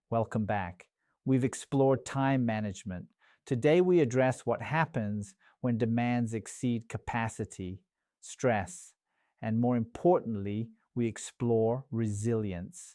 Welcome back. We've explored time management. Today, we address what happens when demands exceed capacity, stress, and more importantly, we explore resilience,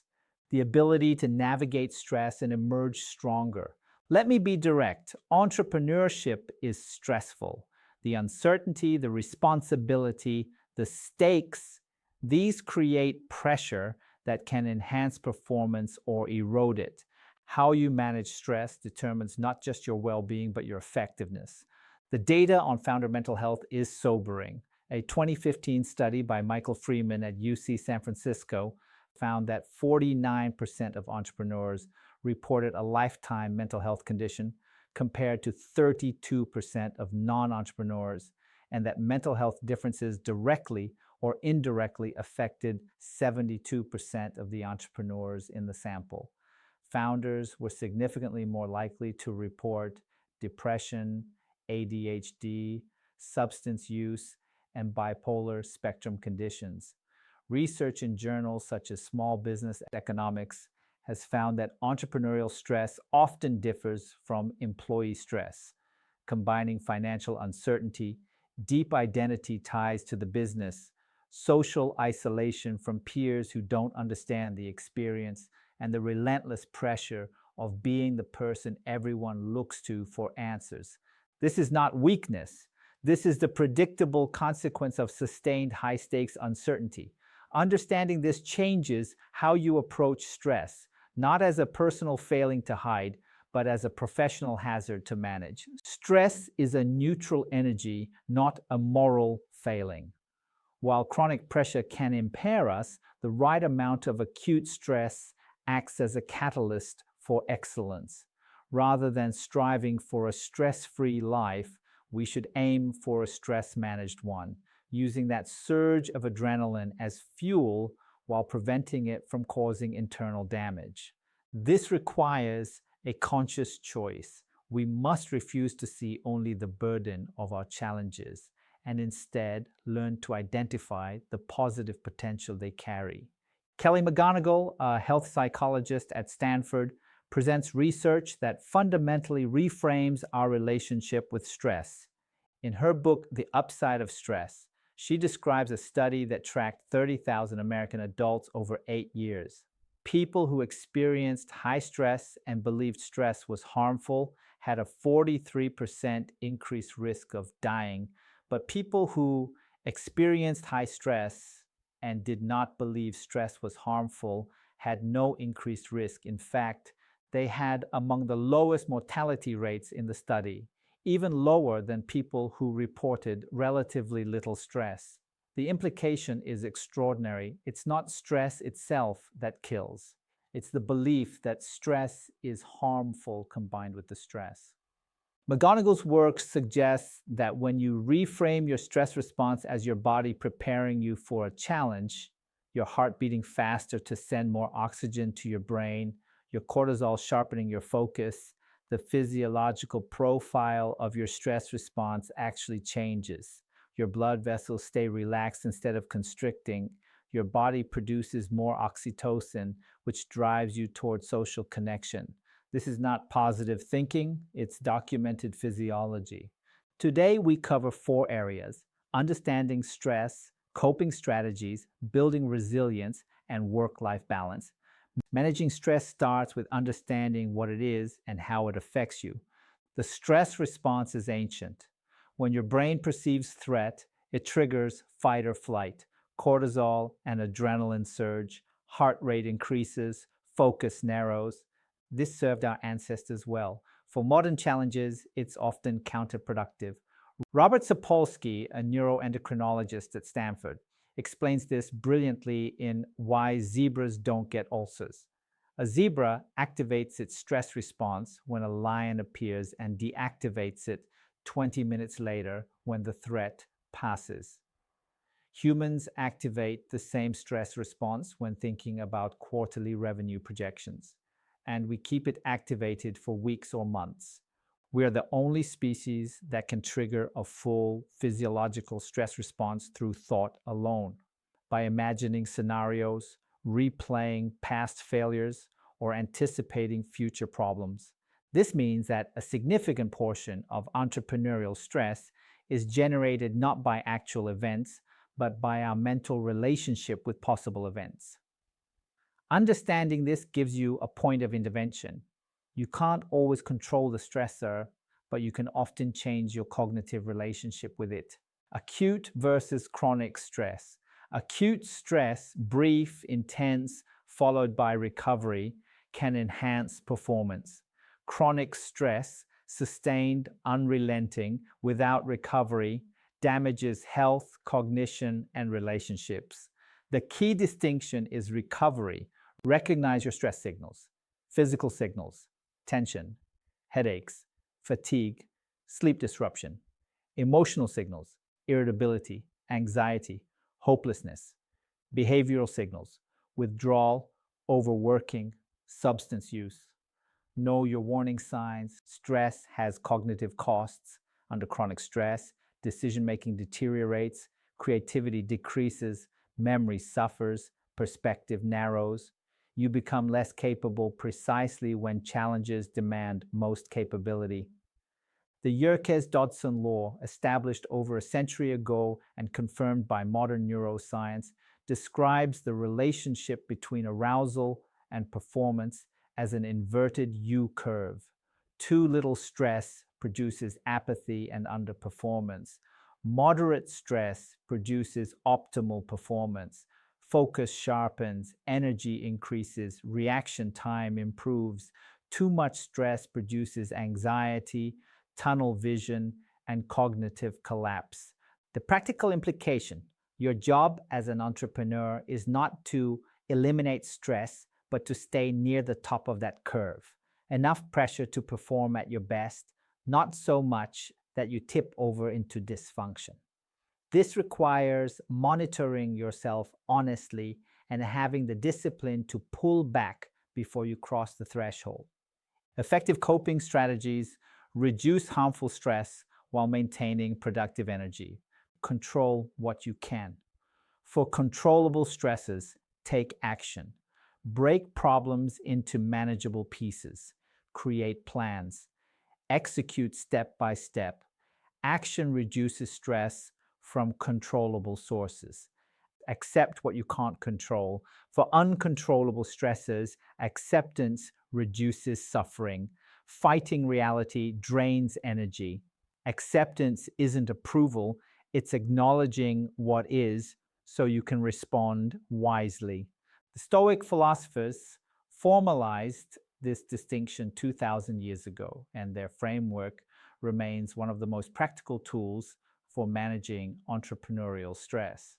the ability to navigate stress and emerge stronger. Let me be direct. Entrepreneurship is stressful. The uncertainty, the responsibility, the stakes, these create pressure that can enhance performance or erode it. How you manage stress determines not just your well being, but your effectiveness. The data on founder mental health is sobering. A 2015 study by Michael Freeman at UC San Francisco found that 49% of entrepreneurs reported a lifetime mental health condition, compared to 32% of non entrepreneurs, and that mental health differences directly or indirectly affected 72% of the entrepreneurs in the sample. Founders were significantly more likely to report depression, ADHD, substance use, and bipolar spectrum conditions. Research in journals such as Small Business Economics has found that entrepreneurial stress often differs from employee stress, combining financial uncertainty, deep identity ties to the business, social isolation from peers who don't understand the experience, and the relentless pressure of being the person everyone looks to for answers. This is not weakness. This is the predictable consequence of sustained high-stakes uncertainty. Understanding this changes how you approach stress, not as a personal failing to hide, but as a professional hazard to manage. Stress is a neutral energy, not a moral failing. While chronic pressure can impair us, the right amount of acute stress acts as a catalyst for excellence. Rather than striving for a stress-free life, we should aim for a stress-managed one, using that surge of adrenaline as fuel while preventing it from causing internal damage. This requires a conscious choice. We must refuse to see only the burden of our challenges and instead learn to identify the positive potential they carry. Kelly McGonigal, a health psychologist at Stanford, presents research that fundamentally reframes our relationship with stress. In her book, The Upside of Stress, she describes a study that tracked 30,000 American adults over 8 years. People who experienced high stress and believed stress was harmful had a 43% increased risk of dying, but people who experienced high stress and did not believe stress was harmful had no increased risk. In fact, they had among the lowest mortality rates in the study, even lower than people who reported relatively little stress. The implication is extraordinary. It's not stress itself that kills. It's the belief that stress is harmful combined with the stress. McGonigal's work suggests that when you reframe your stress response as your body preparing you for a challenge, your heart beating faster to send more oxygen to your brain, your cortisol sharpening your focus, the physiological profile of your stress response actually changes. Your blood vessels stay relaxed instead of constricting. Your body produces more oxytocin, which drives you toward social connection. This is not positive thinking, it's documented physiology. Today, we cover 4 areas: understanding stress, coping strategies, building resilience, and work-life balance. Managing stress starts with understanding what it is and how it affects you. The stress response is ancient. When your brain perceives threat, it triggers fight or flight. Cortisol and adrenaline surge, heart rate increases, focus narrows. This served our ancestors well. For modern challenges, it's often counterproductive. Robert Sapolsky, a neuroendocrinologist at Stanford, explains this brilliantly in Why Zebras Don't Get Ulcers. A zebra activates its stress response when a lion appears and deactivates it 20 minutes later when the threat passes. Humans activate the same stress response when thinking about quarterly revenue projections, and we keep it activated for weeks or months. We are the only species that can trigger a full physiological stress response through thought alone. By imagining scenarios, replaying past failures, or anticipating future problems. This means that a significant portion of entrepreneurial stress is generated not by actual events, but by our mental relationship with possible events. Understanding this gives you a point of intervention. You can't always control the stressor, but you can often change your cognitive relationship with it. Acute versus chronic stress. Acute stress, brief, intense, followed by recovery, can enhance performance. Chronic stress, sustained, unrelenting, without recovery, damages health, cognition, and relationships. The key distinction is recovery. Recognize your stress signals, physical signals, tension, headaches, fatigue, sleep disruption, emotional signals, irritability, anxiety, hopelessness, behavioral signals, withdrawal, overworking, substance use. Know your warning signs. Stress has cognitive costs. Under chronic stress, decision-making deteriorates, creativity decreases, memory suffers, perspective narrows. You become less capable precisely when challenges demand most capability. The Yerkes-Dodson law, established over a century ago and confirmed by modern neuroscience, describes the relationship between arousal and performance as an inverted U-curve. Too little stress produces apathy and underperformance. Moderate stress produces optimal performance. Focus sharpens, energy increases, reaction time improves. Too much stress produces anxiety, tunnel vision, and cognitive collapse. The practical implication: your job as an entrepreneur is not to eliminate stress, but to stay near the top of that curve. Enough pressure to perform at your best, not so much that you tip over into dysfunction. This requires monitoring yourself honestly and having the discipline to pull back before you cross the threshold. Effective coping strategies reduce harmful stress while maintaining productive energy. Control what you can. For controllable stresses, take action. Break problems into manageable pieces. Create plans. Execute step by step. Action reduces stress from controllable sources. Accept what you can't control. For uncontrollable stresses, acceptance reduces suffering. Fighting reality drains energy. Acceptance isn't approval, it's acknowledging what is so you can respond wisely. The Stoic philosophers formalized this distinction 2,000 years ago, and their framework remains one of the most practical tools for managing entrepreneurial stress.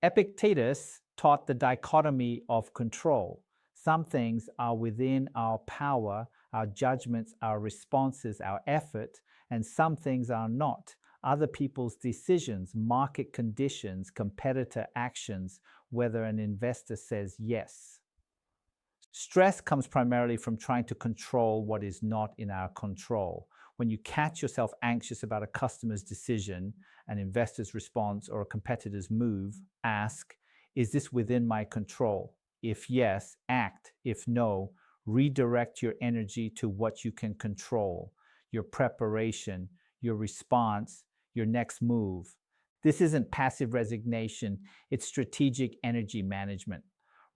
Epictetus taught the dichotomy of control. Some things are within our power, our judgments, our responses, our effort, and some things are not. Other people's decisions, market conditions, competitor actions, whether an investor says yes. Stress comes primarily from trying to control what is not in our control. When you catch yourself anxious about a customer's decision, an investor's response, or a competitor's move, ask, is this within my control? If yes, act. If no, redirect your energy to what you can control, your preparation, your response, your next move. This isn't passive resignation, it's strategic energy management.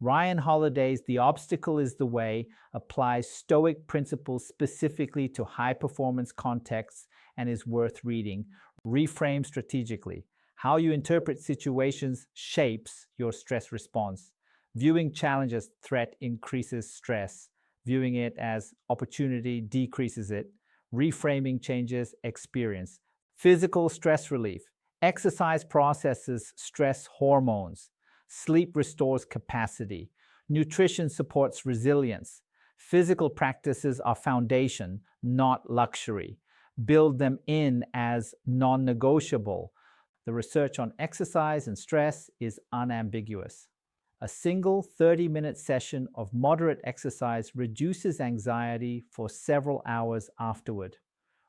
Ryan Holiday's The Obstacle is the Way applies Stoic principles specifically to high-performance contexts and is worth reading. Reframe strategically. How you interpret situations shapes your stress response. Viewing challenge as threat increases stress. Viewing it as opportunity decreases it. Reframing changes experience. Physical stress relief. Exercise processes stress hormones. Sleep restores capacity. Nutrition supports resilience. Physical practices are foundation, not luxury. Build them in as non-negotiable. The research on exercise and stress is unambiguous. A single 30-minute session of moderate exercise reduces anxiety for several hours afterward.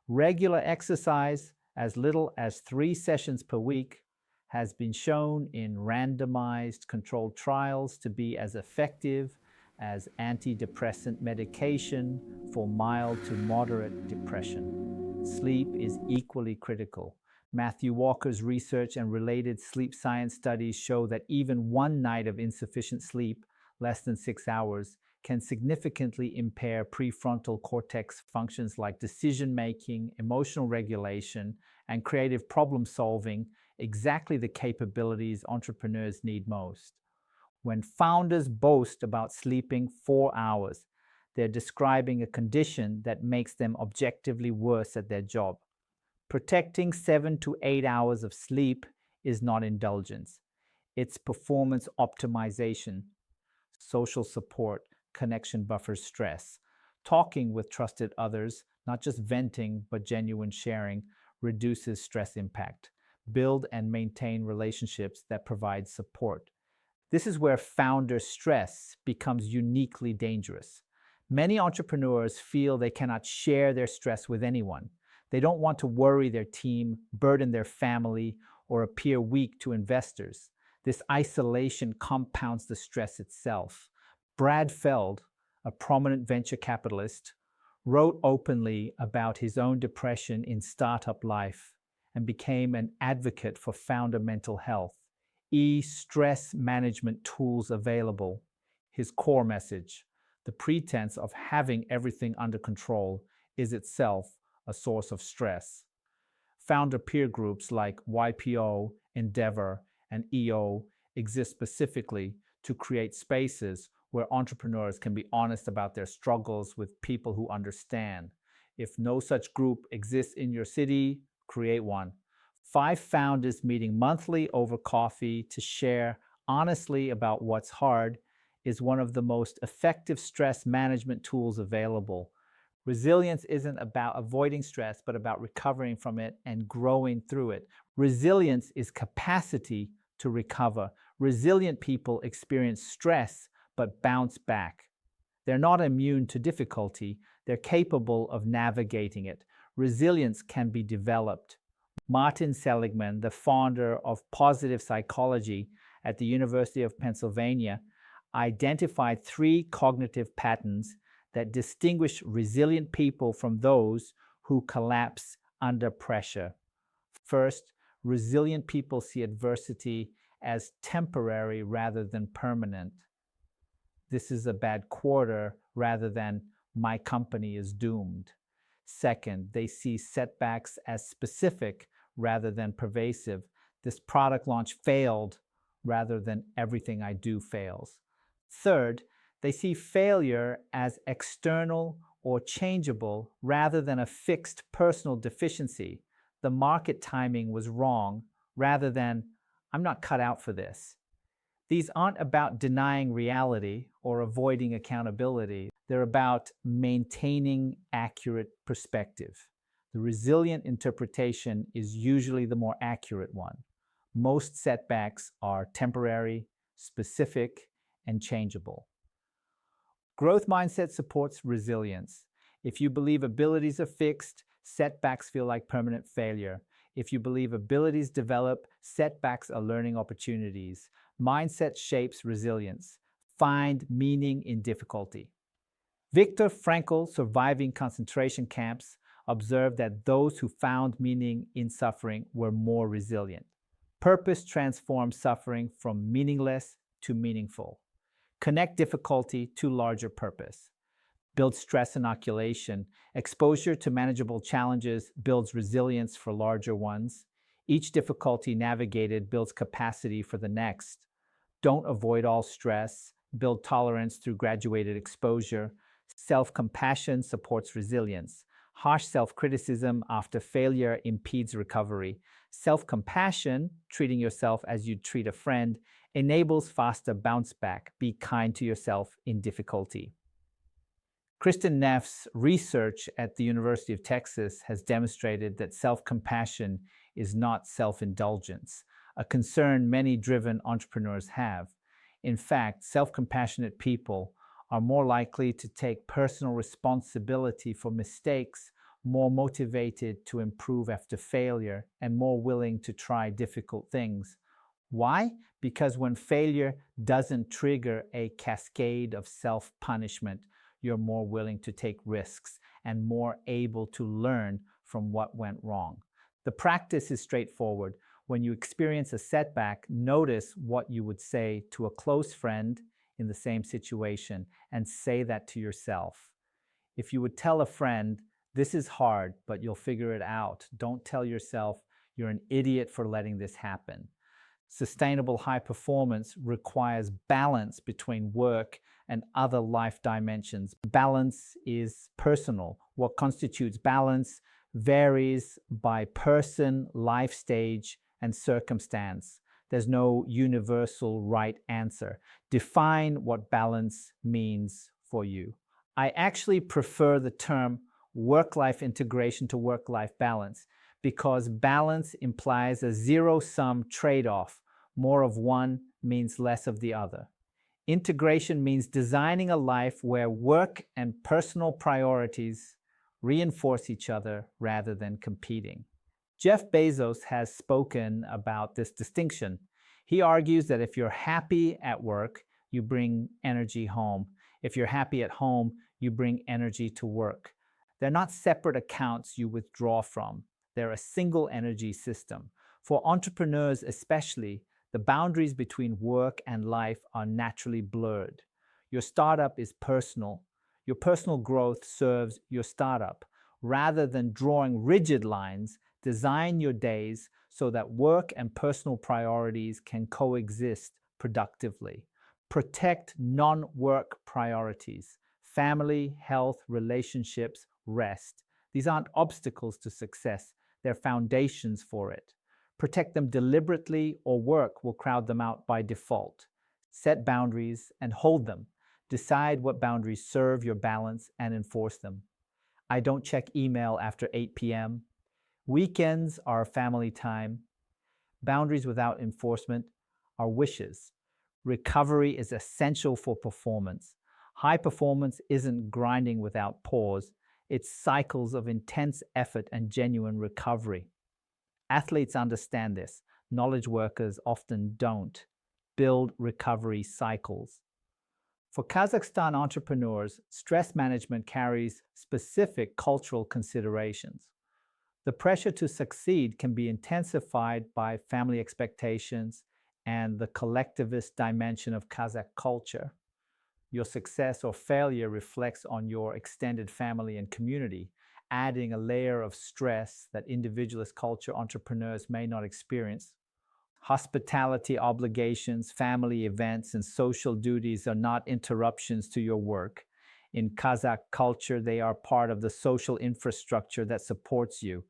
Regular exercise, as little as 3 sessions per week, has been shown in randomized controlled trials to be as effective as antidepressant medication for mild to moderate depression. Sleep is equally critical. Matthew Walker's research and related sleep science studies show that even one night of insufficient sleep, less than 6 hours, can significantly impair prefrontal cortex functions like decision-making, emotional regulation, and creative problem-solving, exactly the capabilities entrepreneurs need most. When founders boast about sleeping 4 hours, they're describing a condition that makes them objectively worse at their job. Protecting 7 to 8 hours of sleep is not indulgence. It's performance optimization, social support, connection buffers stress. Talking with trusted others, not just venting, but genuine sharing, reduces stress impact. Build and maintain relationships that provide support. This is where founder stress becomes uniquely dangerous. Many entrepreneurs feel they cannot share their stress with anyone. They don't want to worry their team, burden their family, or appear weak to investors. This isolation compounds the stress itself. Brad Feld, a prominent venture capitalist, wrote openly about his own depression in startup life and became an advocate for founder mental health. Stress management tools available. His core message: the pretense of having everything under control is itself a source of stress. Founder peer groups like YPO, Endeavor, and EO exist specifically to create spaces where entrepreneurs can be honest about their struggles with people who understand. If no such group exists in your city, create one. 5 founders meeting monthly over coffee to share honestly about what's hard is one of the most effective stress management tools available. Resilience isn't about avoiding stress, but about recovering from it and growing through it. Resilience is capacity to recover. Resilient people experience stress but bounce back. They're not immune to difficulty. They're capable of navigating it. Resilience can be developed. Martin Seligman, the founder of positive psychology at the University of Pennsylvania, identified 3 cognitive patterns that distinguish resilient people from those who collapse under pressure. First, resilient people see adversity as temporary rather than permanent. This is a bad quarter rather than my company is doomed. Second, they see setbacks as specific rather than pervasive. This product launch failed rather than everything I do fails. Third, they see failure as external or changeable rather than a fixed personal deficiency. The market timing was wrong rather than I'm not cut out for this. These aren't about denying reality or avoiding accountability. They're about maintaining accurate perspective. The resilient interpretation is usually the more accurate one. Most setbacks are temporary, specific, and changeable. Growth mindset supports resilience. If you believe abilities are fixed, setbacks feel like permanent failure. If you believe abilities develop, setbacks are learning opportunities. Mindset shapes resilience. Find meaning in difficulty. Viktor Frankl, surviving concentration camps, observed that those who found meaning in suffering were more resilient. Purpose transforms suffering from meaningless to meaningful. Connect difficulty to larger purpose. Build stress inoculation. Exposure to manageable challenges builds resilience for larger ones. Each difficulty navigated builds capacity for the next. Don't avoid all stress. Build tolerance through graduated exposure. Self-compassion supports resilience. Harsh self-criticism after failure impedes recovery. Self-compassion, treating yourself as you'd treat a friend, enables faster bounce back. Be kind to yourself in difficulty. Kristin Neff's research at the University of Texas has demonstrated that self-compassion is not self-indulgence, a concern many driven entrepreneurs have. In fact, self-compassionate people are more likely to take personal responsibility for mistakes, more motivated to improve after failure, and more willing to try difficult things. Why? Because when failure doesn't trigger a cascade of self-punishment, you're more willing to take risks and more able to learn from what went wrong. The practice is straightforward. When you experience a setback, notice what you would say to a close friend in the same situation and say that to yourself. If you would tell a friend, "This is hard, but you'll figure it out," don't tell yourself, "You're an idiot for letting this happen." Sustainable high performance requires balance between work and other life dimensions. Balance is personal. What constitutes balance varies by person, life stage, and circumstance. There's no universal right answer. Define what balance means for you. I actually prefer the term work-life integration to work-life balance because balance implies a zero-sum trade-off. More of one means less of the other. Integration means designing a life where work and personal priorities reinforce each other rather than competing. Jeff Bezos has spoken about this distinction. He argues that if you're happy at work, you bring energy home. If you're happy at home, you bring energy to work. They're not separate accounts you withdraw from. They're a single energy system. For entrepreneurs especially, the boundaries between work and life are naturally blurred. Your startup is personal. Your personal growth serves your startup. Rather than drawing rigid lines, design your days so that work and personal priorities can coexist productively. Protect non-work priorities: family, health, relationships, rest. These aren't obstacles to success. They're foundations for it. Protect them deliberately, or work will crowd them out by default. Set boundaries and hold them. Decide what boundaries serve your balance and enforce them. I don't check email after 8 p.m. Weekends are family time. Boundaries without enforcement are wishes. Recovery is essential for performance. High performance isn't grinding without pause. It's cycles of intense effort and genuine recovery. Athletes understand this. Knowledge workers often don't. Build recovery cycles. For Kazakhstan entrepreneurs, stress management carries specific cultural considerations. The pressure to succeed can be intensified by family expectations and the collectivist dimension of Kazakh culture. Your success or failure reflects on your extended family and community, adding a layer of stress that individualist culture entrepreneurs may not experience. Hospitality obligations, family events, and social duties are not interruptions to your work. In Kazakh culture, they are part of the social infrastructure that supports you.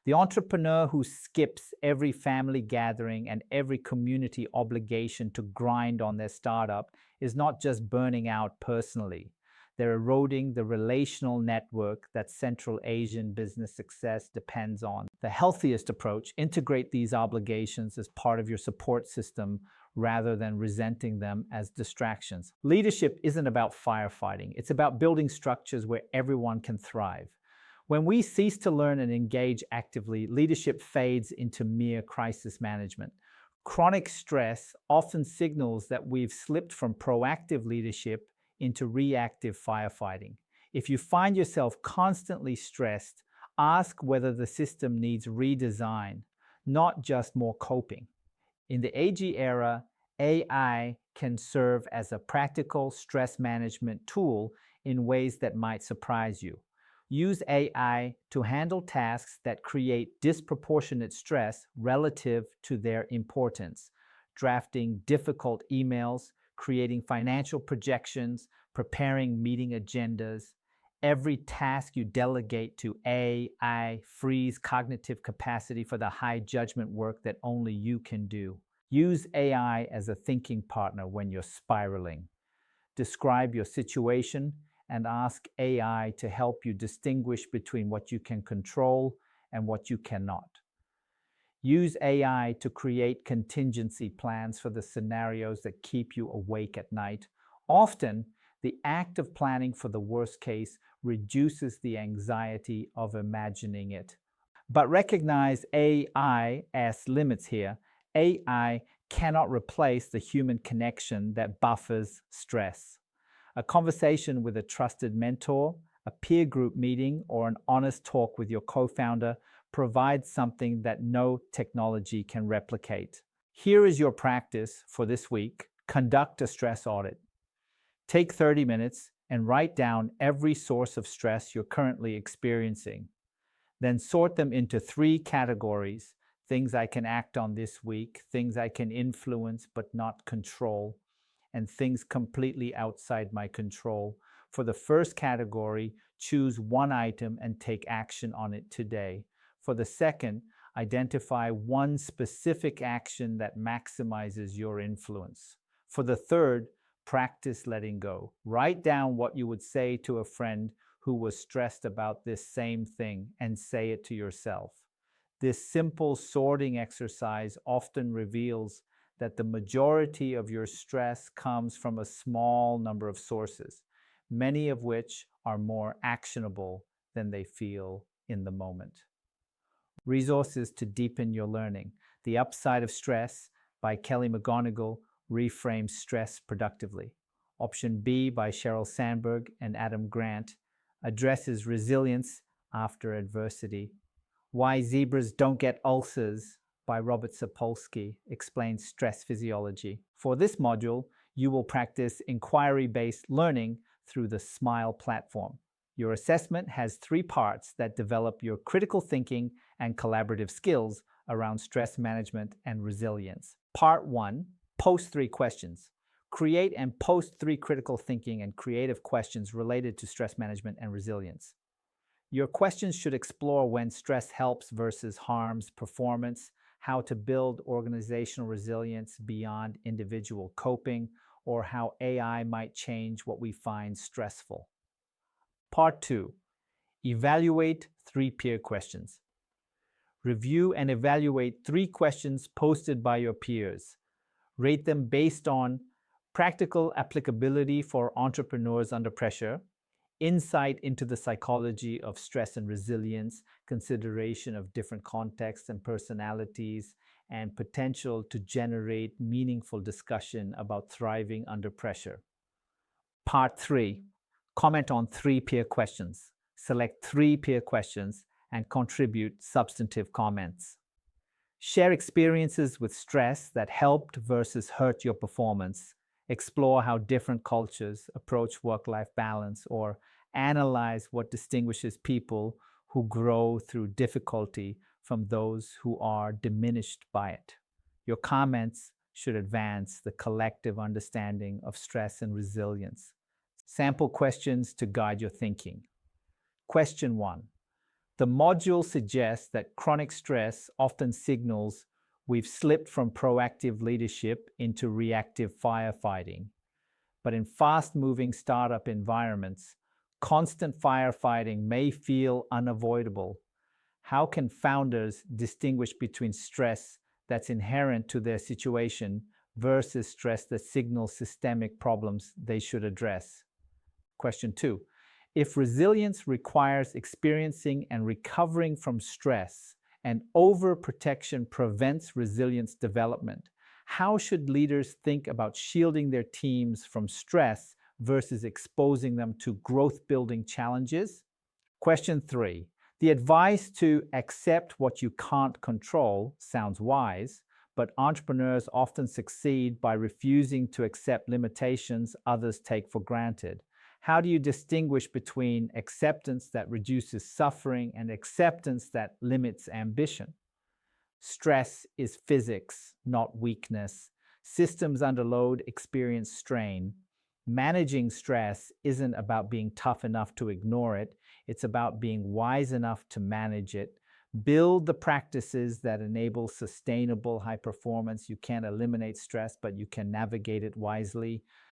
The entrepreneur who skips every family gathering and every community obligation to grind on their startup is not just burning out personally. They're eroding the relational network that Central Asian business success depends on. The healthiest approach: integrate these obligations as part of your support system rather than resenting them as distractions. Leadership isn't about firefighting. It's about building structures where everyone can thrive. When we cease to learn and engage actively, leadership fades into mere crisis management. Chronic stress often signals that we've slipped from proactive leadership into reactive firefighting. If you find yourself constantly stressed, ask whether the system needs redesign, not just more coping. In the AG era, AI can serve as a practical stress management tool in ways that might surprise you. Use AI to handle tasks that create disproportionate stress relative to their importance: drafting difficult emails, creating financial projections, preparing meeting agendas. Every task you delegate to AI frees cognitive capacity for the high judgment work that only you can do. Use AI as a thinking partner when you're spiraling. Describe your situation and ask AI to help you distinguish between what you can control and what you cannot. Use AI to create contingency plans for the scenarios that keep you awake at night. Often, the act of planning for the worst case reduces the anxiety of imagining it. But recognize AI as limits here. AI cannot replace the human connection that buffers stress. A conversation with a trusted mentor, a peer group meeting, or an honest talk with your co-founder provides something that no technology can replicate. Here is your practice for this week. Conduct a stress audit. Take 30 minutes and write down every source of stress you're currently experiencing. Then sort them into 3 categories: things I can act on this week, things I can influence but not control, and things completely outside my control. For the first category, choose one item and take action on it today. For the second, identify one specific action that maximizes your influence. For the third, practice letting go. Write down what you would say to a friend who was stressed about this same thing and say it to yourself. This simple sorting exercise often reveals that the majority of your stress comes from a small number of sources, many of which are more actionable than they feel in the moment. Resources to deepen your learning. The Upside of Stress by Kelly McGonigal reframes stress productively. Option B by Sheryl Sandberg and Adam Grant addresses resilience after adversity. Why Zebras Don't Get Ulcers by Robert Sapolsky explains stress physiology. For this module, you will practice inquiry-based learning through the SMILE platform. Your assessment has 3 parts that develop your critical thinking and collaborative skills around stress management and resilience. Part 1, post 3 questions. Create and post 3 critical thinking and creative questions related to stress management and resilience. Your questions should explore when stress helps versus harms performance, how to build organizational resilience beyond individual coping, or how AI might change what we find stressful. Part 2, evaluate 3 peer questions. Review and evaluate 3 questions posted by your peers. Rate them based on practical applicability for entrepreneurs under pressure, insight into the psychology of stress and resilience, consideration of different contexts and personalities, and potential to generate meaningful discussion about thriving under pressure. Part 3, comment on 3 peer questions. Select 3 peer questions and contribute substantive comments. Share experiences with stress that helped versus hurt your performance. Explore how different cultures approach work-life balance, or analyze what distinguishes people who grow through difficulty from those who are diminished by it. Your comments should advance the collective understanding of stress and resilience. Sample questions to guide your thinking. Question 1. The module suggests that chronic stress often signals we've slipped from proactive leadership into reactive firefighting. But in fast-moving startup environments, constant firefighting may feel unavoidable. How can founders distinguish between stress that's inherent to their situation versus stress that signals systemic problems they should address? Question 2. If resilience requires experiencing and recovering from stress, and overprotection prevents resilience development, how should leaders think about shielding their teams from stress versus exposing them to growth-building challenges? Question 3. The advice to accept what you can't control sounds wise, but entrepreneurs often succeed by refusing to accept limitations others take for granted. How do you distinguish between acceptance that reduces suffering and acceptance that limits ambition? Stress is physics, not weakness. Systems under load experience strain. Managing stress isn't about being tough enough to ignore it. It's about being wise enough to manage it. Build the practices that enable sustainable high performance. You can't eliminate stress, but you can navigate it wisely.